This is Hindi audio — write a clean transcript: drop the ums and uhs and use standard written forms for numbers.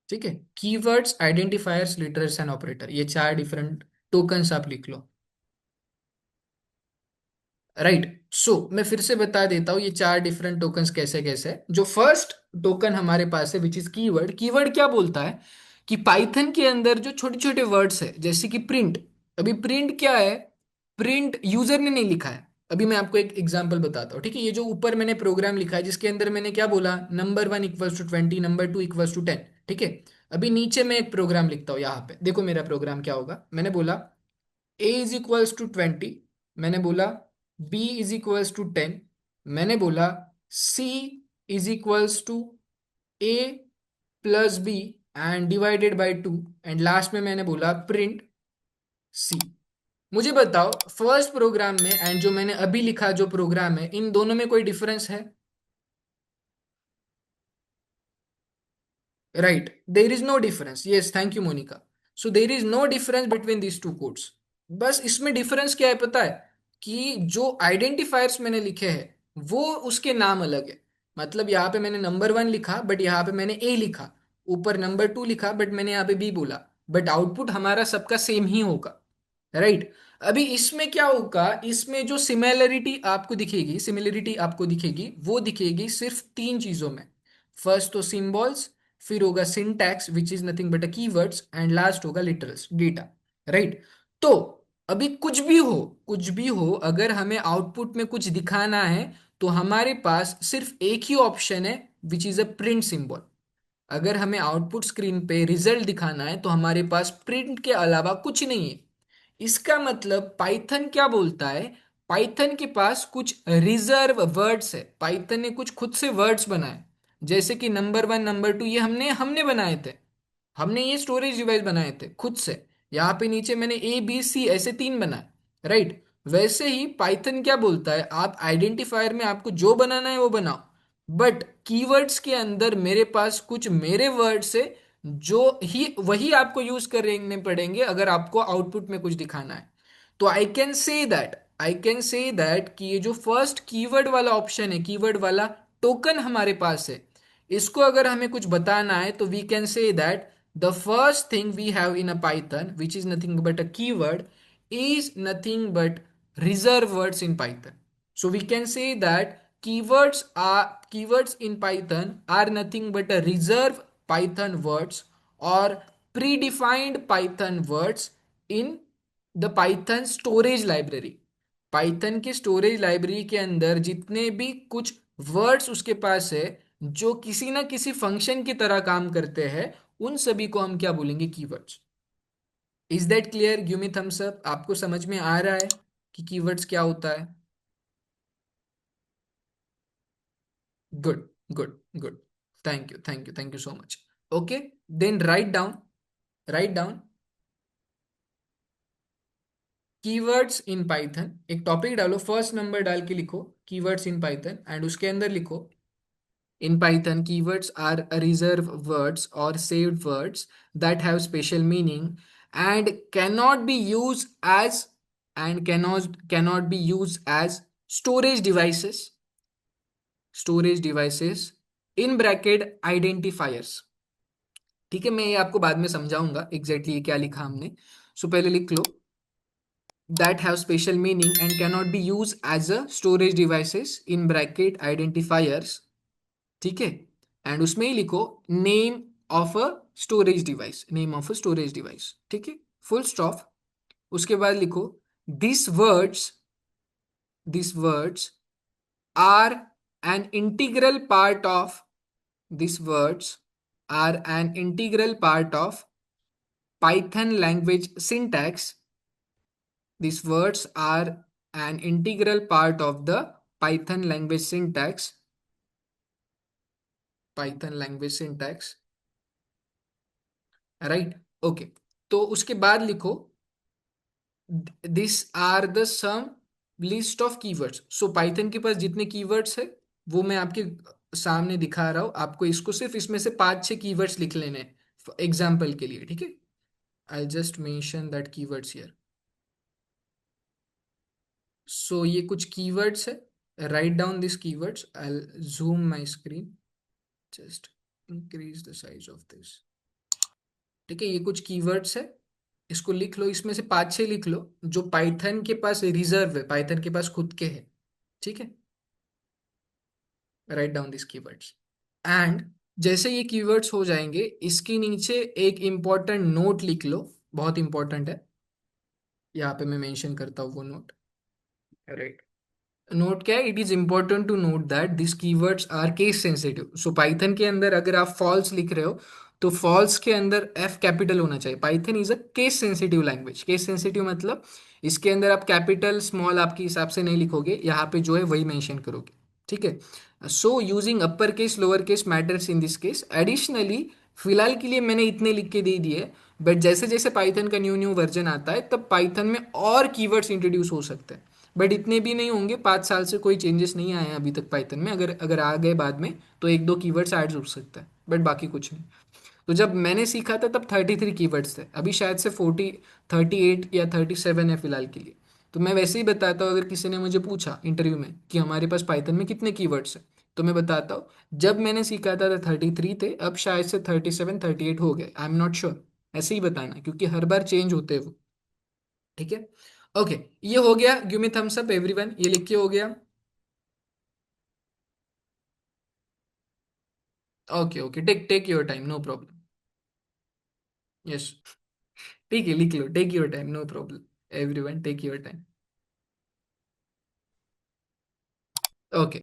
ठीक है, keywords, identifiers, literals and operator, ये चार डिफरेंट टोकन्स आप लिख लो। राइट, सो मैं फिर से बता देता हूँ ये चार डिफरेंट टोकन्स कैसे कैसे है। जो फर्स्ट टोकन हमारे पास है विच इज कीवर्ड। कीवर्ड क्या बोलता है कि पाइथन के अंदर जो छोटे छोटे वर्ड्स है, जैसे कि प्रिंट। अभी प्रिंट क्या है? प्रिंट यूजर ने नहीं लिखा है। अभी मैं आपको एक एग्जांपल बताता हूँ, ठीक है। ये जो ऊपर मैंने प्रोग्राम लिखा है जिसके अंदर मैंने क्या बोला, number 1 equals to 20, number 2 equals to 10, ठीक है। अभी नीचे मैं एक प्रोग्राम लिखता हूँ, यहाँ पे देखो मेरा प्रोग्राम क्या होगा। मैंने बोला ए इज इक्वल्स टू 20, मैंने बोला बी इज इक्वल्स टू 10, मैंने बोला C is equals to A plus B and divided by 2, and last में मैंने बोला प्रिंट सी। मुझे बताओ फर्स्ट प्रोग्राम में एंड जो मैंने अभी लिखा जो प्रोग्राम है, इन दोनों में कोई डिफरेंस है? Right, there is no difference. Yes, thank you Monica. So there is no difference between these two codes. बस इसमें डिफरेंस क्या है पता है? कि जो आइडेंटिफायर्स मैंने लिखे हैं वो उसके नाम अलग है। मतलब यहाँ पे मैंने नंबर 1 लिखा बट यहाँ पे मैंने ए लिखा, ऊपर नंबर 2 लिखा बट मैंने यहाँ पे बी बोला, बट आउटपुट हमारा सबका सेम ही होगा। राइट, अभी इसमें क्या होगा, इसमें जो सिमिलरिटी आपको दिखेगी वो दिखेगी सिर्फ तीन चीजों में। फर्स्ट तो सिंबल्स, फिर होगा syntax which is nothing but a keywords, and last होगा लिटरल्स, डेटा। राइट, तो अभी कुछ भी हो अगर हमें आउटपुट में कुछ दिखाना है तो हमारे पास सिर्फ एक ही ऑप्शन है which is a print symbol. अगर हमें आउटपुट स्क्रीन पे रिजल्ट दिखाना है तो हमारे पास प्रिंट के अलावा कुछ नहीं है। इसका मतलब पाइथन क्या बोलता है, पाइथन के पास कुछ रिजर्व वर्ड्स है। पाइथन ने कुछ खुद से वर्ड्स बनाए, जैसे कि नंबर 1 नंबर 2 ये हमने हमने बनाए थे। हमने ये स्टोरेज डिवाइस बनाए थे खुद से। यहाँ पे नीचे मैंने ए बी सी ऐसे तीन बनाए। राइट, वैसे ही पाइथन क्या बोलता है, आप आइडेंटिफायर में आपको जो बनाना है वो बनाओ, बट कीवर्ड्स के अंदर मेरे पास कुछ मेरे वर्ड्स है जो ही वही आपको यूज करने पड़ेंगे अगर आपको आउटपुट में कुछ दिखाना है। तो आई कैन से दैट कि ये जो फर्स्ट कीवर्ड वाला ऑप्शन है, कीवर्ड वाला टोकन हमारे पास है, इसको अगर हमें कुछ बताना है तो we can say that the first thing we have in a Python which is nothing but a keyword is nothing but reserve words in Python. So we can say that keywords in Python are nothing but a reserve Python words or predefined Python words in the Python storage library. Python के स्टोरेज लाइब्रेरी के अंदर जितने भी कुछ वर्ड्स उसके पास है जो किसी ना किसी फंक्शन की तरह काम करते हैं, उन सभी को हम क्या बोलेंगे, keywords. Is that clear? Give me thumbs up, आपको समझ में आ रहा है कि कीवर्ड्स क्या होता है? Good, good, good. Thank you, thank you, thank you so much. Okay, then write down keywords in Python. एक टॉपिक डालो, फर्स्ट नंबर डाल के लिखो कीवर्ड्स इन पाइथन, एंड उसके अंदर लिखो in Python keywords are reserve words और saved words that have special meaning and cannot be used as and cannot be used as storage devices storage devices in bracket identifiers। ठीक है, मैं ये आपको बाद में समझाऊंगा एग्जैक्टली ये क्या लिखा हमने। सो पहले लिख लो that have special meaning and cannot be used as a storage devices in bracket identifiers। ठीक है, एंड उसमें ही लिखो name of a storage device, name of a storage device. ठीक है, फुल स्टॉप। उसके बाद लिखो this words are an integral part of this words are an integral part of Python language syntax. This words are an integral part of the python language syntax python language syntax। Right, okay. तो उसके बाद लिखो this are the some list of keywords. So Python के पास जितने कीवर्ड्स है वो मैं आपके सामने दिखा रहा हूं आपको। इसको सिर्फ इसमें से 5-6 कीवर्ड्स लिख लेने एग्जाम्पल के लिए, ठीक है। I just mention that keywords here. So ये कुछ कीवर्ड्स है, right down this keywords. I zoom my screen, just increase the size of this. ठीक है, ये कुछ कीवर्ड्स है, इसको लिख लो, इसमें से पांच छह लिख लो जो पाइथन के पास रिजर्व है, पाइथन के पास खुद के है। ठीक है, right down this keywords. And जैसे ये कीवर्ड्स हो जाएंगे, इसके नीचे एक इंपॉर्टेंट नोट लिख लो, बहुत इंपॉर्टेंट है, यहाँ पे मैं मेंशन करता हूँ वो नोट। राइट, नोट क्या है, it is important to note that this keywords are case sensitive. So Python के अंदर अगर आप फॉल्स लिख रहे हो तो फॉल्स के अंदर एफ कैपिटल होना चाहिए। Python is a case sensitive language. Case sensitive मतलब इसके अंदर आप कैपिटल स्मॉल आपके हिसाब से नहीं लिखोगे, यहाँ पे जो है वही मेंशन करोगे। ठीक है, so using upper case lower case matters in this case. Additionally फिलहाल के लिए मैंने इतने लिख के दे दिए, बट जैसे जैसे पाइथन का न्यू न्यू वर्जन आता है तब पाइथन में और कीवर्ड्स इंट्रोड्यूस हो सकते हैं, बट इतने भी नहीं होंगे। 5 साल से कोई चेंजेस नहीं आए हैं अभी तक पाइथन में, अगर अगर आ गए बाद में तो एक दो कीवर्ड्स ऐड हो सकता है, बट बाकी कुछ नहीं। तो जब मैंने सीखा था तब 33 कीवर्ड्स थे, अभी शायद से 38 या 37 है फिलहाल के लिए। तो मैं वैसे ही बताता हूँ, अगर किसी ने मुझे पूछा इंटरव्यू में कि हमारे पास पाइथन में कितने कीवर्ड्स हैं, तो मैं बताता हूँ जब मैंने सीखा था तो 33 थे, अब शायद से 37 38 हो गए, आई एम नॉट श्योर। ऐसे ही बताना क्योंकि हर बार चेंज होते हैं वो। ठीक है, ओके, ये हो गया। Give me thumbs up everyone, ये लिख के हो गया। Okay okay, take take your time, no problem. Yes, ठीक है, लिख लो, take your time, no problem. Everyone take your time. Okay.